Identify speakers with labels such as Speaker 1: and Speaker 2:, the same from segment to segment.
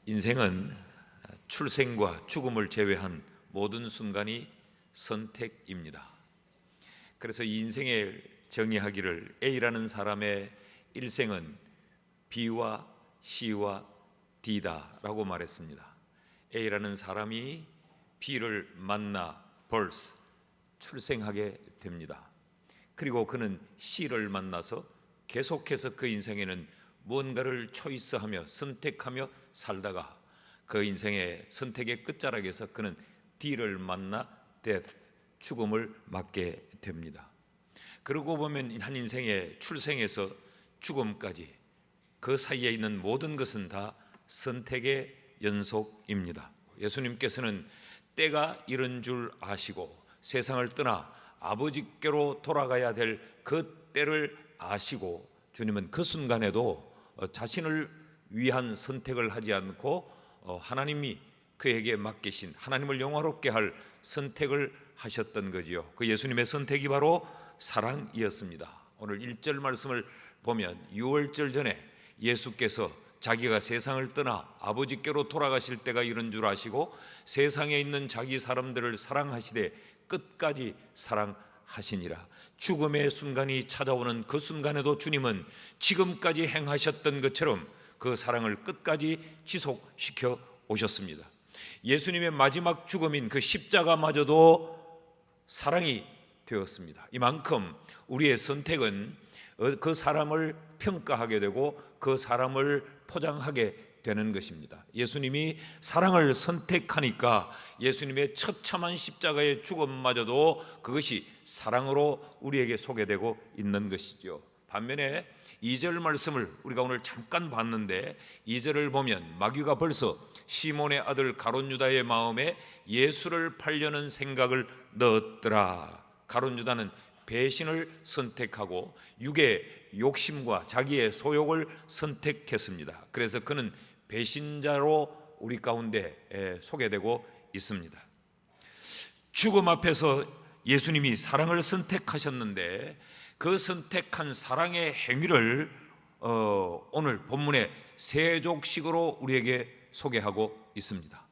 Speaker 1: 인생은 출생과 죽음을 제외한 모든 순간이 선택입니다. 그래서 이 인생을 정의하기를 A라는 사람의 일생은 B와 C와 D다라고 말했습니다. A라는 사람이 B를 만나 벌써 출생하게 됩니다. 그리고 그는 C를 만나서 계속해서 그 인생에는 무언가를 초이스하며 선택하며 살다가 그 인생의 선택의 끝자락에서 그는 D를 만나 death, 죽음을 맞게 됩니다. 그러고 보면 한 인생의 출생에서 죽음까지 그 사이에 있는 모든 것은 다 선택의 연속입니다. 예수님께서는 때가 이른 줄 아시고 세상을 떠나 아버지께로 돌아가야 될 그 때를 아시고 주님은 그 순간에도 자신을 위한 선택을 하지 않고 하나님이 그에게 맡기신 하나님을 영화롭게 할 선택을 하셨던 거지요. 그 예수님의 선택이 바로 사랑이었습니다. 오늘 1절 말씀을 보면 6월절 전에 예수께서 자기가 세상을 떠나 아버지께로 돌아가실 때가 이른 줄 아시고 세상에 있는 자기 사람들을 사랑하시되 끝까지 사랑하시니라. 죽음의 순간이 찾아오는 그 순간에도 주님은 지금까지 행하셨던 것처럼 그 사랑을 끝까지 지속시켜 오셨습니다. 예수님의 마지막 죽음인 그 십자가마저도 사랑이 되었습니다. 이만큼 우리의 선택은 그 사람을 평가하게 되고 그 사람을 포장하게 되는 것입니다. 예수님이 사랑을 선택하니까 예수님의 처참한 십자가의 죽음마저도 그것이 사랑으로 우리에게 소개되고 있는 것이죠. 반면에 2절 말씀을 우리가 오늘 잠깐 봤는데 2절을 보면 마귀가 벌써 시몬의 아들 가룟 유다의 마음에 예수를 팔려는 생각을 넣었더라. 가룟 유다는 배신을 선택하고 육의 욕심과 자기의 소욕을 선택했습니다. 그래서 그는 배신자로 우리 가운데 소개되고 있습니다. 죽음 앞에서 예수님이 사랑을 선택하셨는데 그 선택한 사랑의 행위를 오늘 본문의 세족식으로 우리에게 소개하고 있습니다.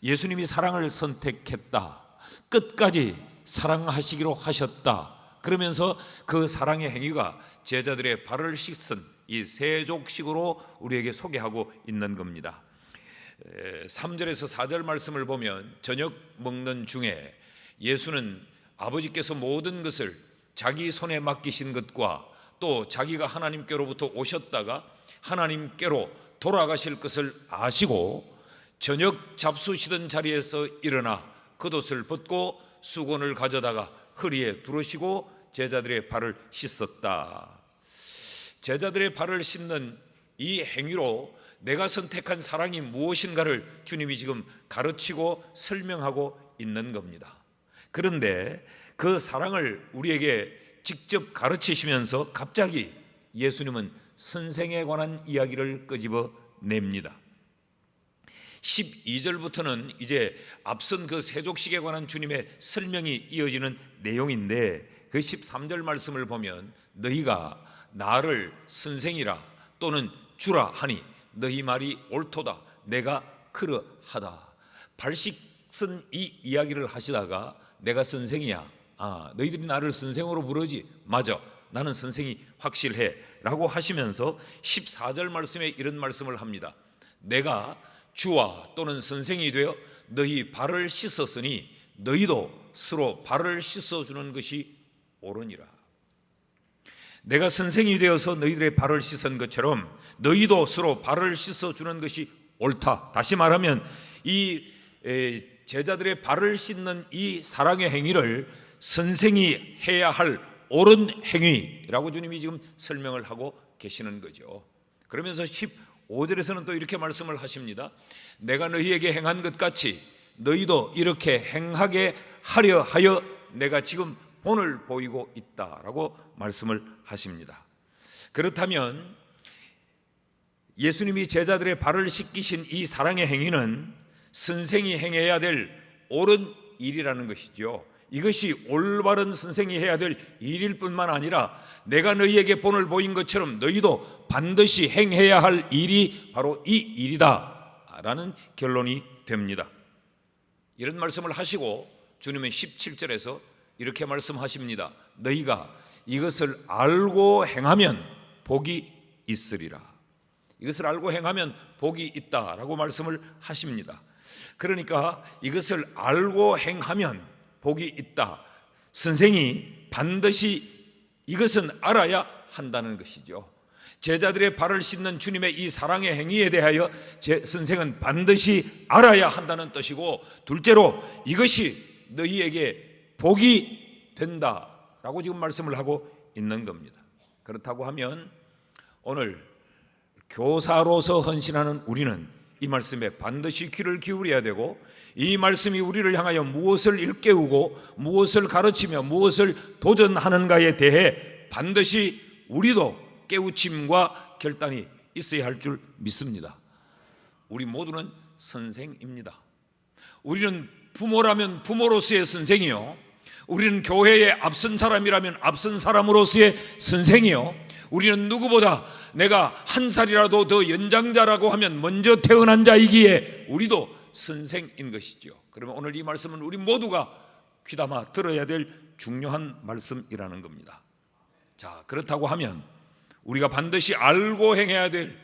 Speaker 1: 예수님이 사랑을 선택했다, 끝까지 사랑하시기로 하셨다, 그러면서 그 사랑의 행위가 제자들의 발을 씻은 이 세족식으로 우리에게 소개하고 있는 겁니다. 3절에서 4절 말씀을 보면 저녁 먹는 중에 예수는 아버지께서 모든 것을 자기 손에 맡기신 것과 또 자기가 하나님께로부터 오셨다가 하나님께로 돌아가실 것을 아시고 저녁 잡수시던 자리에서 일어나 겉옷을 벗고 수건을 가져다가 허리에 두르시고 제자들의 발을 씻었다. 제자들의 발을 씻는 이 행위로 내가 선택한 사랑이 무엇인가를 주님이 지금 가르치고 설명하고 있는 겁니다. 그런데 그 사랑을 우리에게 직접 가르치시면서 갑자기 예수님은 선생에 관한 이야기를 끄집어 냅니다. 12절부터는 이제 앞선 그 세족식에 관한 주님의 설명이 이어지는 내용인데 그 13절 말씀을 보면 너희가 나를 선생이라 또는 주라 하니 너희 말이 옳도다 내가 그러하다. 발 씻은 이 이야기를 하시다가 내가 선생이야, 너희들이 나를 선생으로 부르지, 맞아, 나는 선생이 확실해 라고 하시면서 14절 말씀에 이런 말씀을 합니다. 내가 주와 또는 선생이 되어 너희 발을 씻었으니 너희도 서로 발을 씻어주는 것이 옳으니라. 내가 선생이 되어서 너희들의 발을 씻은 것처럼 너희도 서로 발을 씻어주는 것이 옳다. 다시 말하면 이 제자들의 발을 씻는 이 사랑의 행위를 선생이 해야 할 옳은 행위라고 주님이 지금 설명을 하고 계시는 거죠. 그러면서 15절에서는 또 이렇게 말씀을 하십니다. 내가 너희에게 행한 것 같이 너희도 이렇게 행하게 하려 하여 내가 지금 본을 보이고 있다라고 말씀을 하십니다. 그렇다면 예수님이 제자들의 발을 씻기신 이 사랑의 행위는 선생이 행해야 될 옳은 일이라는 것이죠. 이것이 올바른 선생이 해야 될 일일 뿐만 아니라 내가 너희에게 본을 보인 것처럼 너희도 반드시 행해야 할 일이 바로 이 일이다, 된다라는 결론이 됩니다. 이런 말씀을 하시고 주님은 17절에서 이렇게 말씀하십니다. 너희가 이것을 알고 행하면 복이 있으리라. 이것을 알고 행하면 복이 있다라고 말씀을 하십니다. 그러니까 이것을 알고 행하면 복이 있다. 선생이 반드시 이것은 알아야 한다는 것이죠. 제자들의 발을 씻는 주님의 이 사랑의 행위에 대하여 선생은 반드시 알아야 한다는 뜻이고, 둘째로 이것이 너희에게 복이 된다라고 지금 말씀을 하고 있는 겁니다. 그렇다고 하면 오늘 교사로서 헌신하는 우리는 이 말씀에 반드시 귀를 기울여야 되고, 이 말씀이 우리를 향하여 무엇을 일깨우고 무엇을 가르치며 무엇을 도전하는가에 대해 반드시 우리도 깨우침과 결단이 있어야 할 줄 믿습니다. 우리 모두는 선생입니다. 우리는 부모라면 부모로서의 선생이요, 우리는 교회에 앞선 사람이라면 앞선 사람으로서의 선생이요, 우리는 누구보다 내가 한 살이라도 더 연장자라고 하면 먼저 태어난 자이기에 우리도 선생인 것이죠. 그러면 오늘 이 말씀은 우리 모두가 귀담아 들어야 될 중요한 말씀이라는 겁니다. 자, 그렇다고 하면 우리가 반드시 알고 행해야 될,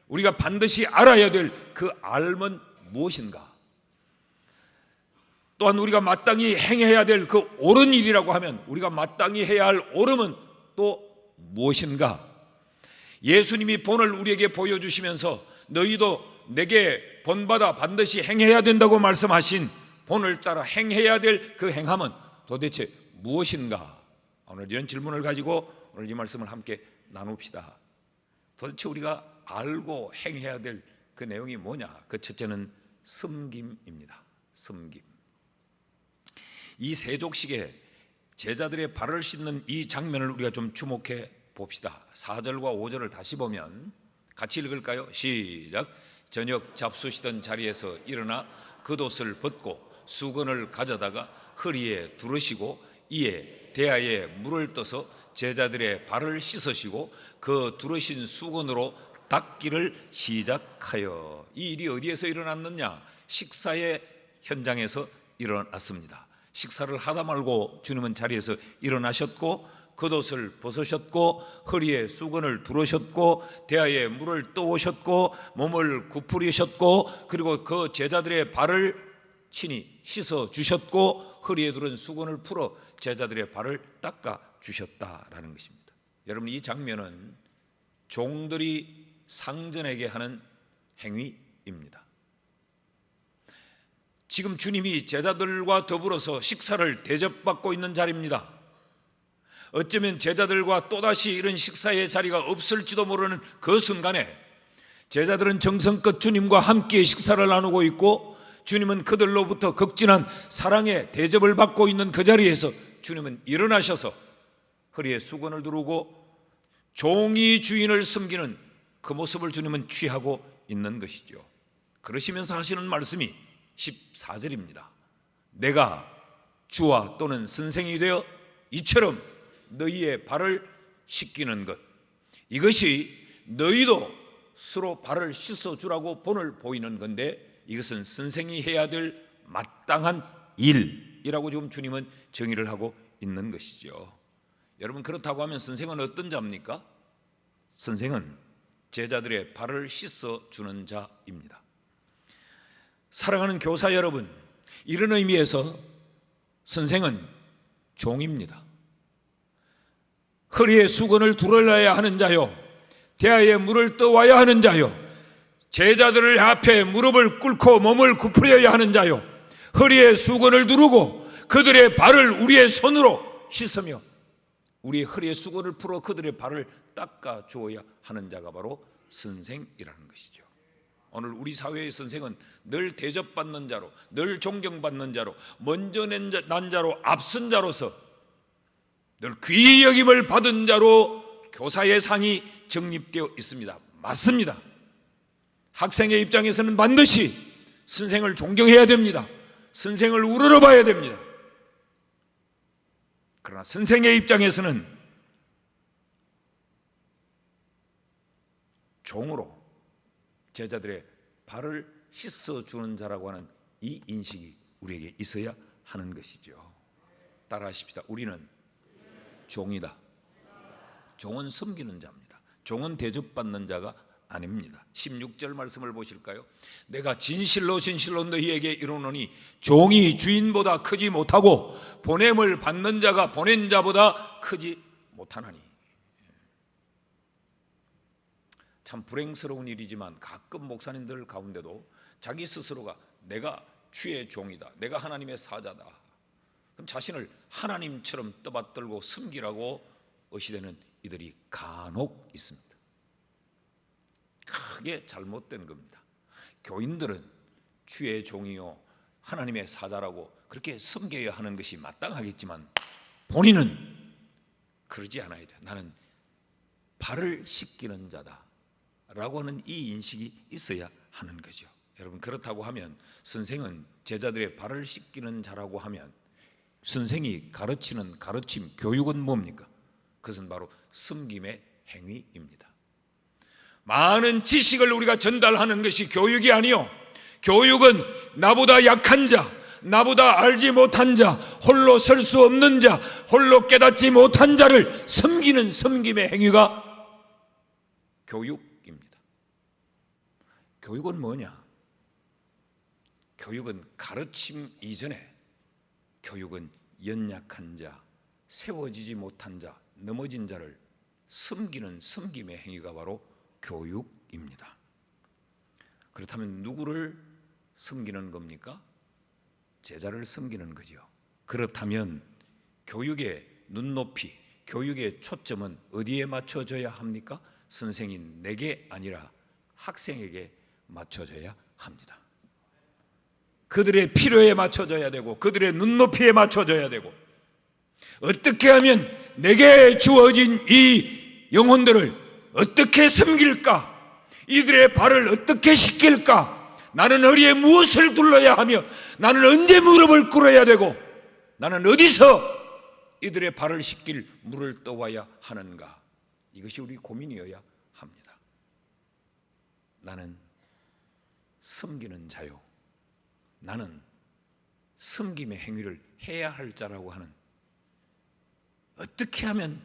Speaker 1: 우리가 반드시 알아야 될 그 알은 무엇인가? 또한 우리가 마땅히 행해야 될 그 옳은 일이라고 하면 우리가 마땅히 해야 할 옳음은 또 무엇인가? 예수님이 본을 우리에게 보여주시면서 너희도 내게 본받아 반드시 행해야 된다고 말씀하신 본을 따라 행해야 될 그 행함은 도대체 무엇인가? 오늘 이런 질문을 가지고 오늘 이 말씀을 함께 나눕시다. 도대체 우리가 알고 행해야 될 그 내용이 뭐냐? 그 첫째는 섬김입니다. 섬김. 이 세족식에 제자들의 발을 씻는 이 장면을 우리가 좀 주목해 봅시다. 4절과 5절을 다시 보면 같이 읽을까요? 시작. 저녁 잡수시던 자리에서 일어나 겉옷을 벗고 수건을 가져다가 허리에 두르시고 이에 대야에 물을 떠서 제자들의 발을 씻으시고 그 두르신 수건으로 닦기를 시작하여. 이 일이 어디에서 일어났느냐? 식사의 현장에서 일어났습니다. 식사를 하다 말고 주님은 자리에서 일어나셨고 겉옷을 벗으셨고 허리에 수건을 두르셨고 대야에 물을 떠오셨고 몸을 구부리셨고 그리고 그 제자들의 발을 친히 씻어 주셨고 허리에 두른 수건을 풀어 제자들의 발을 닦아 주셨다라는 것입니다. 여러분, 이 장면은 종들이 상전에게 하는 행위입니다. 지금 주님이 제자들과 더불어서 식사를 대접받고 있는 자리입니다. 어쩌면 제자들과 또다시 이런 식사의 자리가 없을지도 모르는 그 순간에 제자들은 정성껏 주님과 함께 식사를 나누고 있고 주님은 그들로부터 극진한 사랑의 대접을 받고 있는 그 자리에서 주님은 일어나셔서 허리에 수건을 두르고 종이 주인을 섬기는 그 모습을 주님은 취하고 있는 것이죠. 그러시면서 하시는 말씀이 14절입니다. 내가 주와 또는 선생이 되어 이처럼 너희의 발을 씻기는 것, 이것이 너희도 서로 발을 씻어주라고 본을 보이는 건데 이것은 선생이 해야 될 마땅한 일이라고 지금 주님은 정의를 하고 있는 것이죠. 여러분, 그렇다고 하면 선생은 어떤 자입니까? 선생은 제자들의 발을 씻어주는 자입니다. 사랑하는 교사 여러분, 이런 의미에서 선생은 종입니다. 허리에 수건을 두르러야 하는 자요, 대야에 물을 떠와야 하는 자요, 제자들을 앞에 무릎을 꿇고 몸을 구부려야 하는 자요, 허리에 수건을 두르고 그들의 발을 우리의 손으로 씻으며 우리의 허리에 수건을 풀어 그들의 발을 닦아 주어야 하는 자가 바로 선생이라는 것이죠. 오늘 우리 사회의 선생은 늘 대접받는 자로, 늘 존경받는 자로, 먼저 난 자로, 앞선 자로서 늘 귀히 여김을 받은 자로 교사의 상이 정립되어 있습니다. 맞습니다. 학생의 입장에서는 반드시 선생을 존경해야 됩니다. 선생을 우러러봐야 됩니다. 그러나 선생의 입장에서는 종으로 제자들의 발을 씻어주는 자라고 하는 이 인식이 우리에게 있어야 하는 것이죠. 따라하십시다. 우리는 종이다. 종은 섬기는 자입니다. 종은 대접받는 자가 아닙니다. 16절 말씀을 보실까요? 내가 진실로 진실로 너희에게 이르노니 종이 주인보다 크지 못하고 보냄을 받는 자가 보낸 자보다 크지 못하나니. 참 불행스러운 일이지만 가끔 목사님들 가운데도 자기 스스로가 내가 주의 종이다, 내가 하나님의 사자다, 그럼 자신을 하나님처럼 떠받들고 섬기라고 의시되는 이들이 간혹 있습니다. 크게 잘못된 겁니다. 교인들은 주의 종이요 하나님의 사자라고 그렇게 섬겨야 하는 것이 마땅하겠지만 본인은 그러지 않아야 돼. 나는 발을 씻기는 자다 라고 하는 이 인식이 있어야 하는 거죠. 여러분, 그렇다고 하면 선생은 제자들의 발을 씻기는 자라고 하면 선생이 가르치는 가르침, 교육은 뭡니까? 그것은 바로 섬김의 행위입니다. 많은 지식을 우리가 전달하는 것이 교육이 아니요, 교육은 나보다 약한 자, 나보다 알지 못한 자, 홀로 설 수 없는 자, 홀로 깨닫지 못한 자를 섬기는 섬김의 행위가 교육입니다. 교육은 뭐냐? 교육은 가르침 이전에 교육은 연약한 자, 세워지지 못한 자, 넘어진 자를 섬기는 섬김의 행위가 바로 교육입니다. 그렇다면 누구를 섬기는 겁니까? 제자를 섬기는 거죠. 그렇다면 교육의 눈높이, 교육의 초점은 어디에 맞춰져야 합니까? 선생인 내게 아니라 학생에게 맞춰져야 합니다. 그들의 필요에 맞춰져야 되고 그들의 눈높이에 맞춰져야 되고, 어떻게 하면 내게 주어진 이 영혼들을 어떻게 섬길까? 이들의 발을 어떻게 씻길까? 나는 어디에 무엇을 둘러야 하며 나는 언제 무릎을 꿇어야 되고 나는 어디서 이들의 발을 씻길 물을 떠와야 하는가? 이것이 우리 고민이어야 합니다. 나는 섬기는 자요, 나는 섬김의 행위를 해야 할 자라고 하는, 어떻게 하면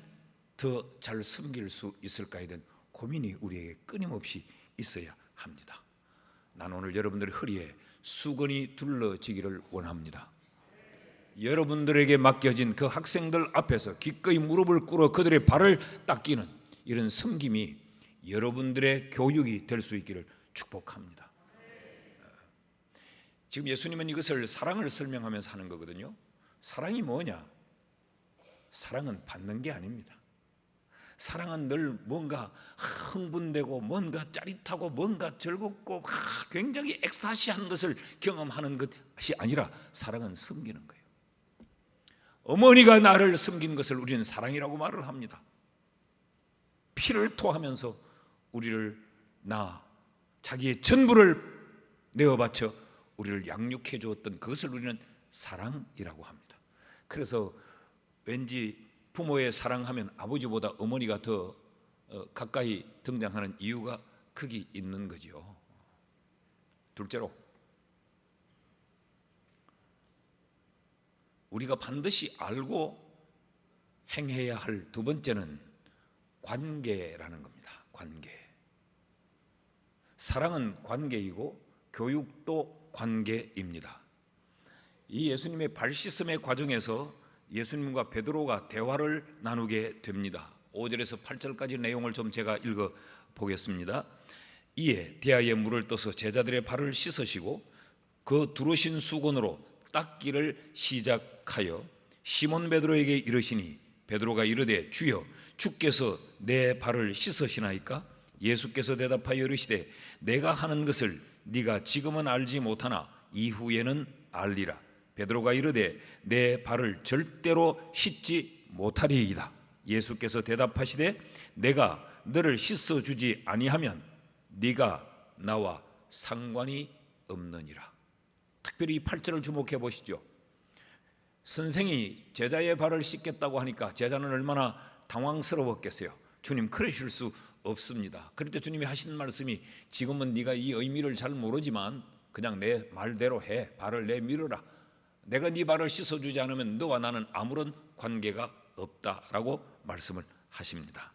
Speaker 1: 더 잘 섬길 수 있을까에 대한 고민이 우리에게 끊임없이 있어야 합니다. 나는 오늘 여러분들의 허리에 수건이 둘러지기를 원합니다. 여러분들에게 맡겨진 그 학생들 앞에서 기꺼이 무릎을 꿇어 그들의 발을 닦이는 이런 섬김이 여러분들의 교육이 될 수 있기를 축복합니다. 지금 예수님은 이것을 사랑을 설명하면서 하는 거거든요. 사랑이 뭐냐? 사랑은 받는 게 아닙니다. 사랑은 늘 뭔가 흥분되고 뭔가 짜릿하고 뭔가 즐겁고 굉장히 엑스타시한 것을 경험하는 것이 아니라 사랑은 섬기는 거예요. 어머니가 나를 섬긴 것을 우리는 사랑이라고 말을 합니다. 피를 토하면서 우리를 자기의 전부를 내어 바쳐 우리를 양육해 주었던 그것을 우리는 사랑이라고 합니다. 그래서 왠지 부모의 사랑하면 아버지보다 어머니가 더 가까이 등장하는 이유가 거기 있는 거죠. 둘째로, 우리가 반드시 알고 행해야 할 두 번째는 관계라는 겁니다. 관계. 사랑은 관계이고 교육도 관계입니다. 이 예수님의 발 씻음의 과정에서 예수님과 베드로가 대화를 나누게 됩니다. 5절에서 8절까지 내용을 좀 제가 읽어 보겠습니다. 이에 대야에 물을 떠서 제자들의 발을 씻으시고 그 두르신 수건으로 닦기를 시작하여 시몬 베드로에게 이르시니 베드로가 이르되 주여 주께서 내 발을 씻으시나이까? 예수께서 대답하여 이르시되 내가 하는 것을 네가 지금은 알지 못하나 이후에는 알리라. 베드로가 이르되 내 발을 절대로 씻지 못하리이다. 예수께서 대답하시되 내가 너를 씻어주지 아니하면 네가 나와 상관이 없느니라. 특별히 이 8절을 주목해 보시죠. 선생이 제자의 발을 씻겠다고 하니까 제자는 얼마나 당황스러웠겠어요. 주님, 그러실 수 없습니다. 그럴 때 주님이 하신 말씀이 지금은 네가 이 의미를 잘 모르지만 그냥 내 말대로 해. 발을 내밀어라. 내가 네 발을 씻어주지 않으면 너와 나는 아무런 관계가 없다라고 말씀을 하십니다.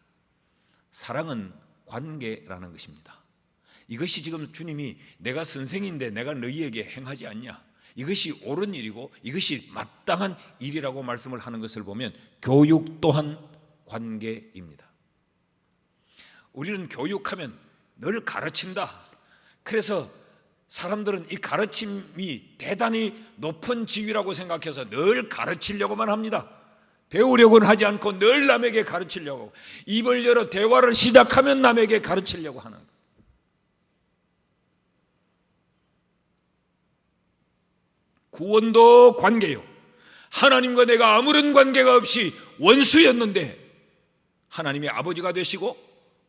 Speaker 1: 사랑은 관계라는 것입니다. 이것이 지금 주님이 내가 선생인데 내가 너희에게 행하지 않냐, 이것이 옳은 일이고 이것이 마땅한 일이라고 말씀을 하는 것을 보면 교육 또한 관계입니다. 우리는 교육하면 늘 가르친다. 그래서 사람들은 이 가르침이 대단히 높은 지위라고 생각해서 늘 가르치려고만 합니다. 배우려고는 하지 않고 늘 남에게 가르치려고, 입을 열어 대화를 시작하면 남에게 가르치려고 하는. 구원도 관계요. 하나님과 내가 아무런 관계가 없이 원수였는데 하나님의 아버지가 되시고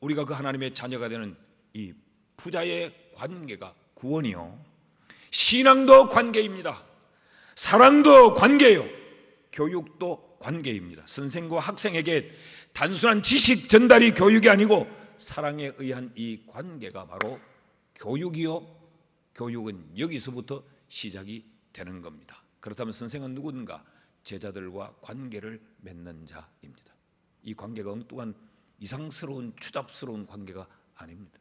Speaker 1: 우리가 그 하나님의 자녀가 되는 이 부자의 관계가 구원이요. 신앙도 관계입니다. 사랑도 관계요. 교육도 관계입니다. 선생과 학생에게 단순한 지식 전달이 교육이 아니고 사랑에 의한 이 관계가 바로 교육이요. 교육은 여기서부터 시작이 되는 겁니다. 그렇다면 선생은 누군가? 제자들과 관계를 맺는 자입니다. 이 관계가 엉뚱한 이상스러운 추잡스러운 관계가 아닙니다.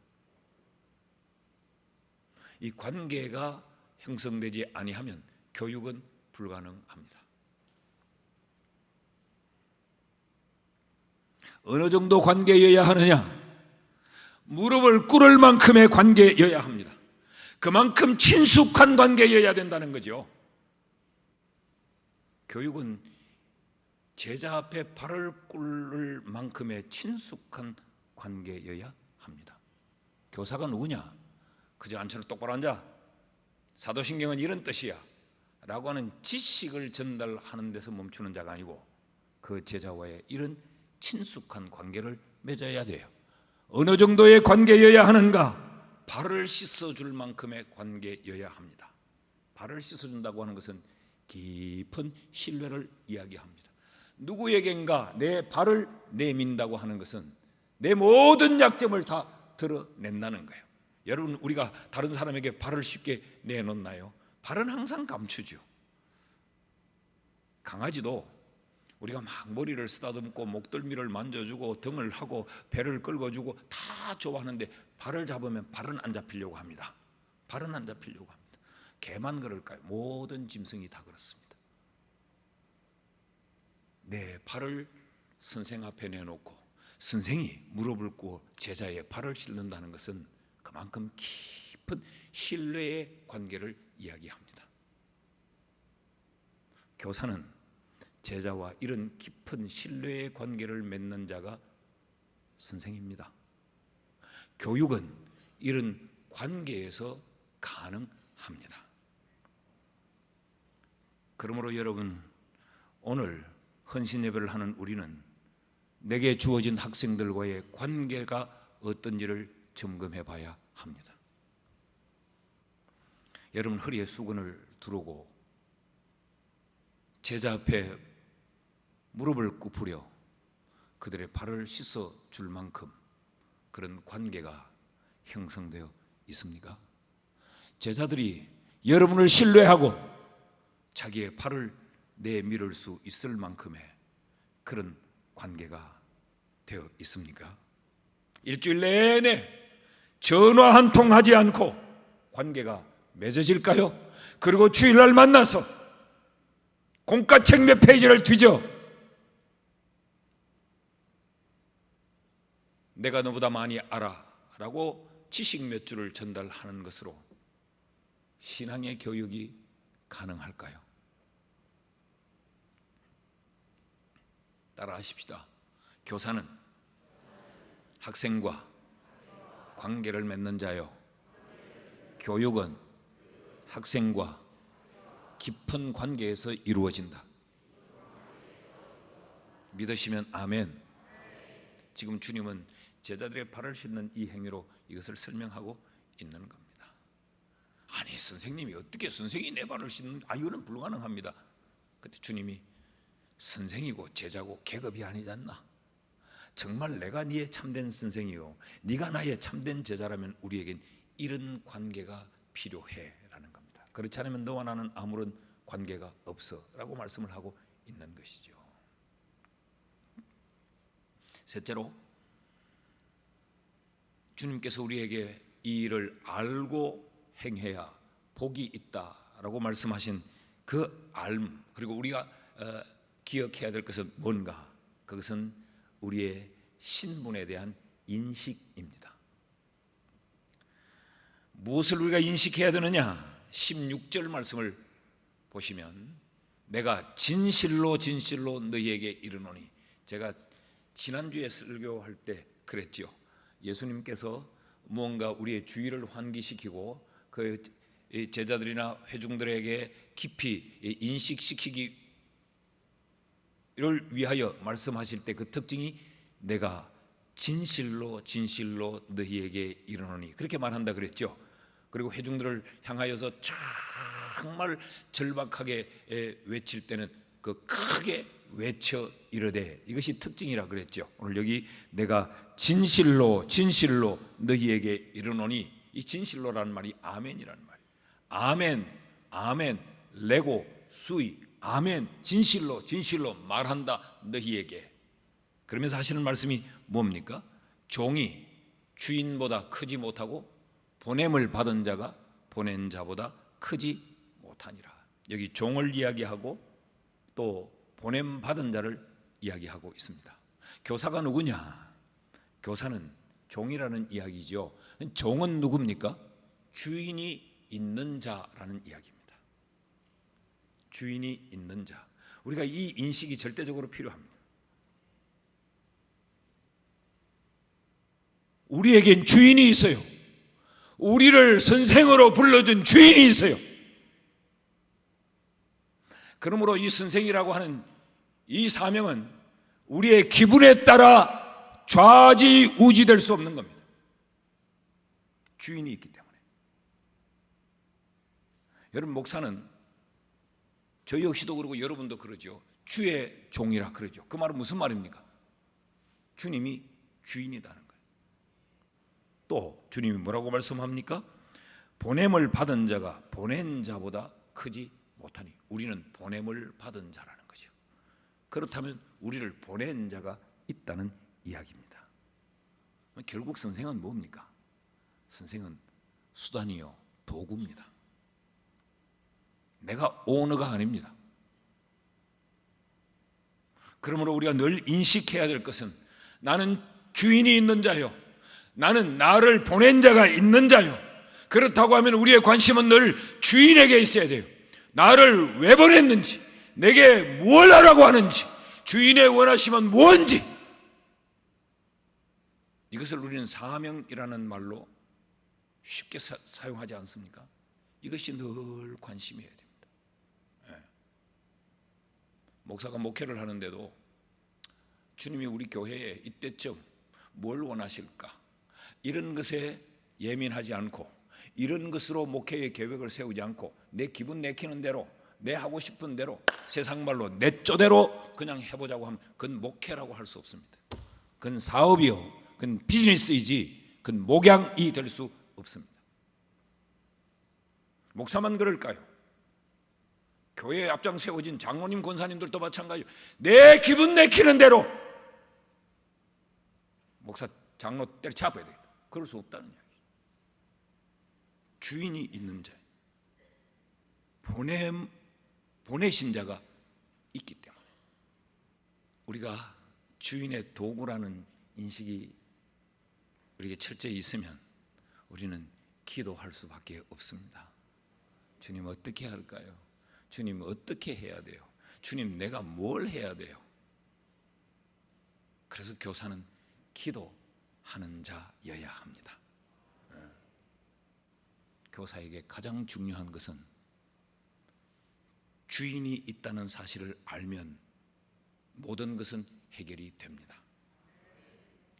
Speaker 1: 이 관계가 형성되지 아니하면 교육은 불가능합니다. 어느 정도 관계여야 하느냐? 무릎을 꿇을 만큼의 관계여야 합니다. 그만큼 친숙한 관계여야 된다는 거죠. 교육은 제자 앞에 발을 꿇을 만큼의 친숙한 관계여야 합니다. 교사가 누구냐? 그저 앉혀서 똑바로 앉아. 사도신경은 이런 뜻이야 라고 하는 지식을 전달하는 데서 멈추는 자가 아니고 그 제자와의 이런 친숙한 관계를 맺어야 돼요. 어느 정도의 관계여야 하는가? 발을 씻어줄 만큼의 관계여야 합니다. 발을 씻어준다고 하는 것은 깊은 신뢰를 이야기합니다. 누구에겐가 내 발을 내민다고 하는 것은 내 모든 약점을 다 드러낸다는 거예요. 여러분, 우리가 다른 사람에게 발을 쉽게 내놓나요? 발은 항상 감추죠. 강아지도 우리가 막 머리를 쓰다듬고 목덜미를 만져주고 등을 하고 배를 긁어주고 다 좋아하는데 발을 잡으면 발은 안 잡히려고 합니다. 발은 안 잡히려고 합니다. 개만 그럴까요? 모든 짐승이 다 그렇습니다. 내 발을 선생 앞에 내놓고 선생이 무릎을 꿇고 제자의 발을 씻는다는 것은 그만큼 깊은 신뢰의 관계를 이야기합니다. 교사는 제자와 이런 깊은 신뢰의 관계를 맺는 자가 선생입니다. 교육은 이런 관계에서 가능합니다. 그러므로 여러분, 오늘 헌신 예배를 하는 우리는 내게 주어진 학생들과의 관계가 어떤지를 점검해 봐야 합니다. 여러분, 허리에 수건을 두르고 제자 앞에 무릎을 꿇으려 그들의 발을 씻어 줄 만큼 그런 관계가 형성되어 있습니까? 제자들이 여러분을 신뢰하고 자기의 발을 내밀을 수 있을 만큼의 그런 관계가 되어 있습니까? 일주일 내내 전화 한 통 하지 않고 관계가 맺어질까요? 그리고 주일날 만나서 공과책 몇 페이지를 뒤져 내가 너보다 많이 알아 라고 지식 몇 줄을 전달하는 것으로 신앙의 교육이 가능할까요? 따라 하십시다. 교사는 학생과 관계를 맺는 자요, 교육은 학생과 깊은 관계에서 이루어진다. 믿으시면 아멘. 지금 주님은 제자들의 발을 씻는 이 행위로 이것을 설명하고 있는 겁니다. 아니, 선생님이 어떻게 선생이 내 발을 씻는? 이거는 불가능합니다. 그때 주님이 선생이고 제자고 계급이 아니지 않나? 정말 내가 네의 참된 선생이요 네가 나의 참된 제자라면 우리에겐 이런 관계가 필요해라는 겁니다. 그렇지 않으면 너와 나는 아무런 관계가 없어라고 말씀을 하고 있는 것이죠. 셋째로, 주님께서 우리에게 이 일을 알고 행해야 복이 있다라고 말씀하신 그 알, 그리고 우리가 기억해야 될 것은 뭔가? 그것은 우리의 신분에 대한 인식입니다. 무엇을 우리가 인식해야 되느냐? 16절 말씀을 보시면 내가 진실로 진실로 너희에게 이르노니, 제가 지난주에 설교할 때 그랬죠. 예수님께서 무언가 우리의 주의를 환기시키고 그 제자들이나 회중들에게 깊이 인식시키기를 위하여 말씀하실 때 그 특징이 내가 진실로 진실로 너희에게 이르노니, 그렇게 말한다 그랬죠. 그리고 회중들을 향하여서 정말 절박하게 외칠 때는 그 크게 외쳐 이르되, 이것이 특징이라 그랬죠. 오늘 여기 내가 진실로 진실로 너희에게 이르노니, 이 진실로라는 말이 아멘이라는 말이에요. 아멘, 아멘, 레고, 수이, 아멘, 진실로 진실로 말한다 너희에게. 그러면서 하시는 말씀이 뭡니까? 종이 주인보다 크지 못하고 보냄을 받은 자가 보낸 자보다 크지 못하니라. 여기 종을 이야기하고 또 보냄 받은 자를 이야기하고 있습니다. 교사가 누구냐? 교사는 종이라는 이야기죠. 종은 누굽니까? 주인이 있는 자라는 이야기입니다. 주인이 있는 자. 우리가 이 인식이 절대적으로 필요합니다. 우리에겐 주인이 있어요. 우리를 선생으로 불러준 주인이 있어요. 그러므로 이 선생이라고 하는 이 사명은 우리의 기분에 따라 좌지우지될 수 없는 겁니다. 주인이 있기 때문에. 여러분, 목사는 저 역시도 그러고 여러분도 그러죠. 주의 종이라 그러죠. 그 말은 무슨 말입니까? 주님이 주인이라는 거예요. 또 주님이 뭐라고 말씀합니까? 보냄을 받은 자가 보낸 자보다 크지 못하니, 우리는 보냄을 받은 자라는 거죠. 그렇다면 우리를 보낸 자가 있다는 이야기입니다. 결국 선생은 뭡니까? 선생은 수단이요 도구입니다. 내가 오너가 아닙니다. 그러므로 우리가 늘 인식해야 될 것은 나는 주인이 있는 자요, 나는 나를 보낸 자가 있는 자요. 그렇다고 하면 우리의 관심은 늘 주인에게 있어야 돼요. 나를 왜 보냈는지, 내게 뭘 하라고 하는지, 주인의 원하심은 뭔지, 이것을 우리는 사명이라는 말로 쉽게 사용하지 않습니까? 이것이 늘 관심이어야 됩니다. 목사가 목회를 하는데도 주님이 우리 교회에 이때쯤 뭘 원하실까, 이런 것에 예민하지 않고 이런 것으로 목회의 계획을 세우지 않고 내 기분 내키는 대로, 내 하고 싶은 대로, 세상 말로 내 쪼대로 그냥 해보자고 하면 그건 목회라고 할 수 없습니다. 그건 사업이요, 그건 비즈니스이지 그건 목양이 될 수 없습니다. 목사만 그럴까요? 교회에 앞장 세워진 장로님, 권사님들도 마찬가지예요. 내 기분 내키는 대로 목사, 장로 때려잡아야 되겠다. 그럴 수 없다는 이야기죠. 주인이 있는 자, 보내신 자가 있기 때문에 우리가 주인의 도구라는 인식이 우리에게 철저히 있으면 우리는 기도할 수밖에 없습니다. 주님 어떻게 할까요? 주님 어떻게 해야 돼요? 주님 내가 뭘 해야 돼요? 그래서 교사는 기도하는 자여야 합니다. 교사에게 가장 중요한 것은 주인이 있다는 사실을 알면 모든 것은 해결이 됩니다.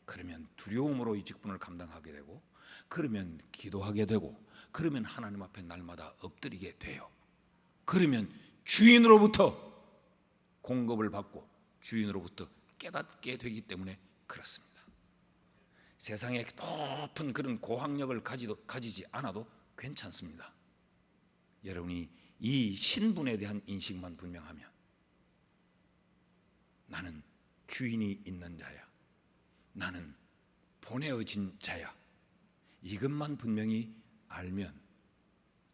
Speaker 1: 그러면 두려움으로 이 직분을 감당하게 되고, 그러면 기도하게 되고, 그러면 하나님 앞에 날마다 엎드리게 돼요. 그러면 주인으로부터 공급을 받고 주인으로부터 깨닫게 되기 때문에 그렇습니다. 세상에 높은 그런 고학력을 가지지 않아도 괜찮습니다. 여러분이 이 신분에 대한 인식만 분명하면, 나는 주인이 있는 자야, 나는 보내어진 자야, 이것만 분명히 알면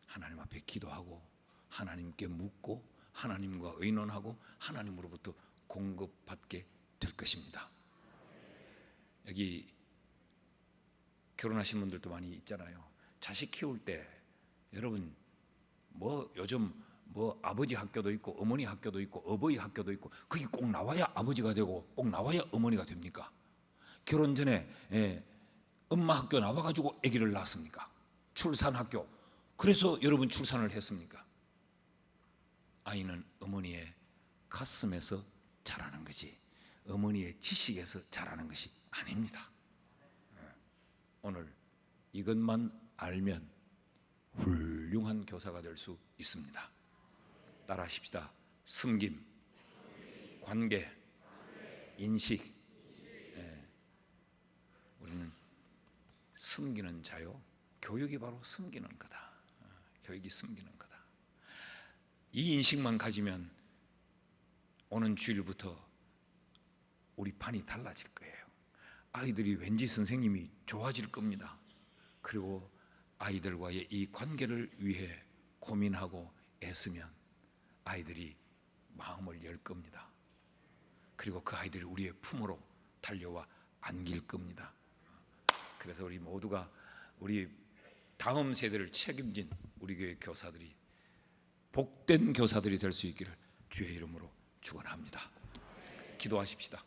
Speaker 1: 하나님 앞에 기도하고 하나님께 묻고 하나님과 의논하고 하나님으로부터 공급받게 될 것입니다. 여기 결혼하신 분들도 많이 있잖아요. 자식 키울 때 여러분 요즘 아버지 학교도 있고 어머니 학교도 있고 어버이 학교도 있고, 그게 꼭 나와야 아버지가 되고 꼭 나와야 어머니가 됩니까? 결혼 전에 엄마 학교 나와가지고 아기를 낳습니까? 출산학교, 그래서 여러분 출산을 했습니까? 아이는 어머니의 가슴에서 자라는 거지 어머니의 지식에서 자라는 것이 아닙니다. 오늘 이것만 알면 훌륭한 교사가 될 수 있습니다. 따라하십시다. 섬김, 관계, 인식. 우리는 섬기는 자요, 교육이 바로 섬기는 거다. 교육이 섬기는 거다. 이 인식만 가지면 오는 주일부터 우리 반이 달라질 거예요. 아이들이 왠지 선생님이 좋아질 겁니다. 그리고 아이들과의 이 관계를 위해 고민하고 애쓰면 아이들이 마음을 열 겁니다. 그리고 그 아이들이 우리의 품으로 달려와 안길 겁니다. 그래서 우리 모두가 우리 다음 세대를 책임진 우리 교회 교사들이 복된 교사들이 될 수 있기를 주의 이름으로 축원합니다. 기도하십시다.